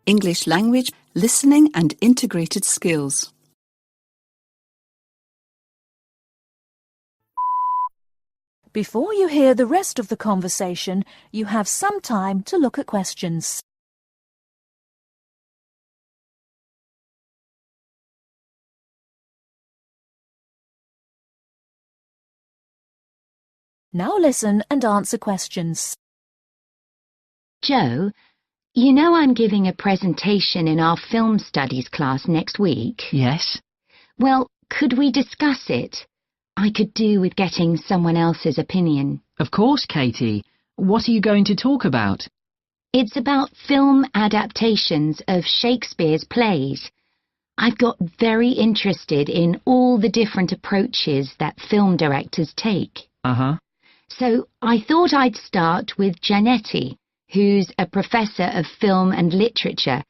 English language, listening and integrated skills. Before you hear the rest of the conversation, you have some time to look at questions. Now listen and answer questions. Joe, you know I'm giving a presentation in our film studies class next week. Yes? Well, could we discuss it? I could do with getting someone else's opinion. Of course, Katie. What are you going to talk about? It's about film adaptations of Shakespeare's plays. I've got very interested in all the different approaches that film directors take. Uh-huh. So I thought I'd start with Giannetti, who's a professor of film and literature,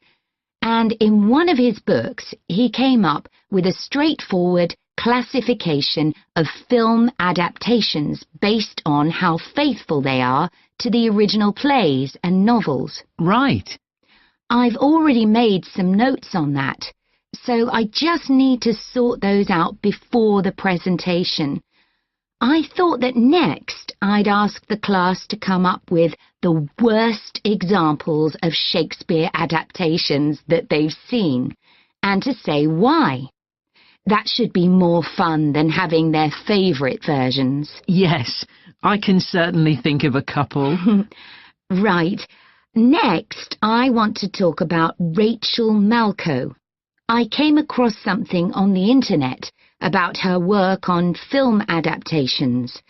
and in one of his books he came up with a straightforward classification of film adaptations based on how faithful they are to the original plays and novels. Right. I've already made some notes on that, so I just need to sort those out before the presentation. I thought that next I'd ask the class to come up with the worst examples of Shakespeare adaptations that they've seen, and to say why. That should be more fun than having their favourite versions. Yes, I can certainly think of a couple. Right. Next, I want to talk about Rachel Malco. I came across something on the internet about her work on film adaptations,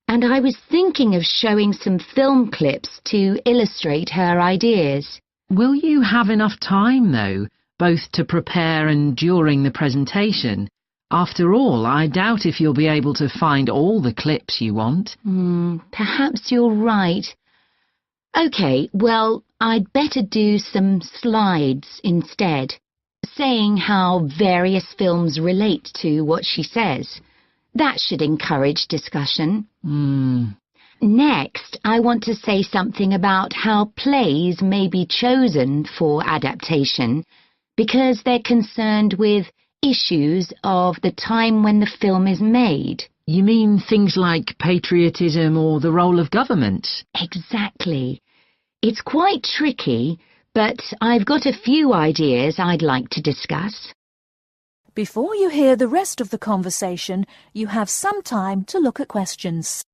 and I was thinking of showing some film clips to illustrate her ideas. Will you have enough time, though, both to prepare and during the presentation? After all, I doubt if you'll be able to find all the clips you want. Perhaps you're right. OK, well, I'd better do some slides instead, saying how various films relate to what she says. That should encourage discussion. Next, I want to say something about how plays may be chosen for adaptation because they're concerned with issues of the time when the film is made. You mean things like patriotism or the role of government? Exactly. It's quite tricky, but I've got a few ideas I'd like to discuss. Before you hear the rest of the conversation, you have some time to look at questions.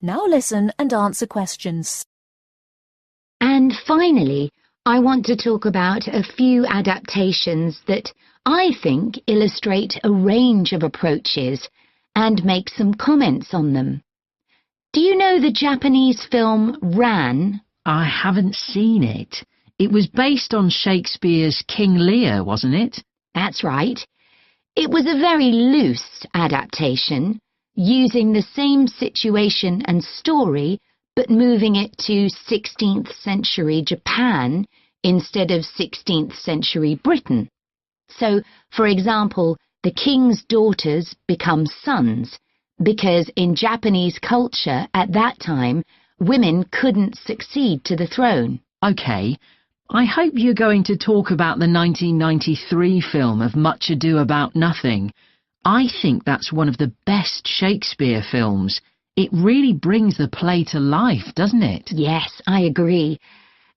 Now listen and answer questions. And finally, I want to talk about a few adaptations that I think illustrate a range of approaches and make some comments on them. Do you know the Japanese film Ran? I haven't seen it. It was based on Shakespeare's King Lear, wasn't it? That's right. It was a very loose adaptation, using the same situation and story, but moving it to 16th century Japan instead of 16th century Britain. So, for example, the king's daughters become sons, because in Japanese culture at that time, women couldn't succeed to the throne. OK. I hope you're going to talk about the 1993 film of Much Ado About Nothing. I think that's one of the best Shakespeare films. It really brings the play to life, doesn't it? Yes, I agree.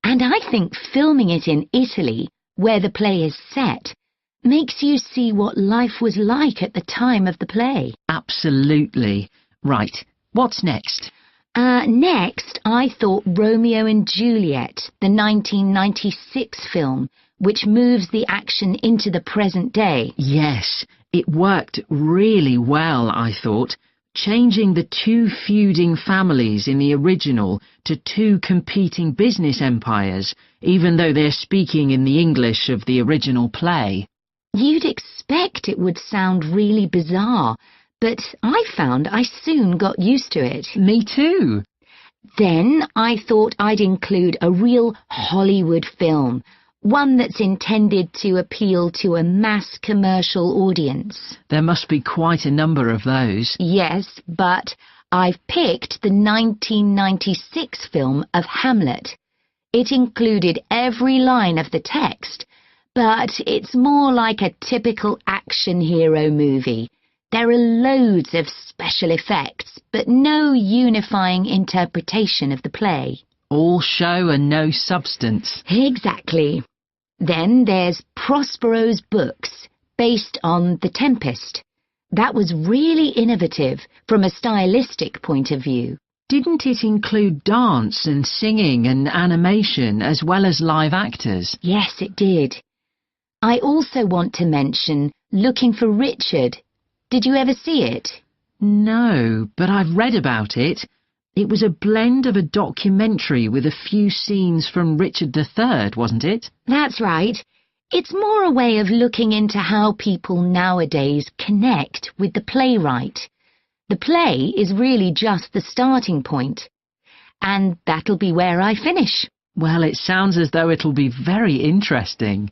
And I think filming it in Italy, where the play is set, makes you see what life was like at the time of the play. Absolutely. Right. What's next? Next, I thought Romeo and Juliet, the 1996 film, which moves the action into the present day. Yes, it worked really well, I thought, changing the two feuding families in the original to two competing business empires, even though they're speaking in the English of the original play. You'd expect it would sound really bizarre, but I found I soon got used to it. Me too. Then I thought I'd include a real Hollywood film, One that's intended to appeal to a mass commercial audience. There must be quite a number of those. Yes, but I've picked the 1996 film of Hamlet. It included every line of the text, but it's more like a typical action hero movie. There are loads of special effects, but no unifying interpretation of the play. All show and no substance. Exactly. Then there's Prospero's books, based on The Tempest. That was really innovative from a stylistic point of view. Didn't it include dance and singing and animation as well as live actors? Yes, it did. I also want to mention Looking for Richard. Did you ever see it? No, but I've read about it. It was a blend of a documentary with a few scenes from Richard III, wasn't it? That's right. It's more a way of looking into how people nowadays connect with the playwright. The play is really just the starting point. And that'll be where I finish. Well, it sounds as though it'll be very interesting.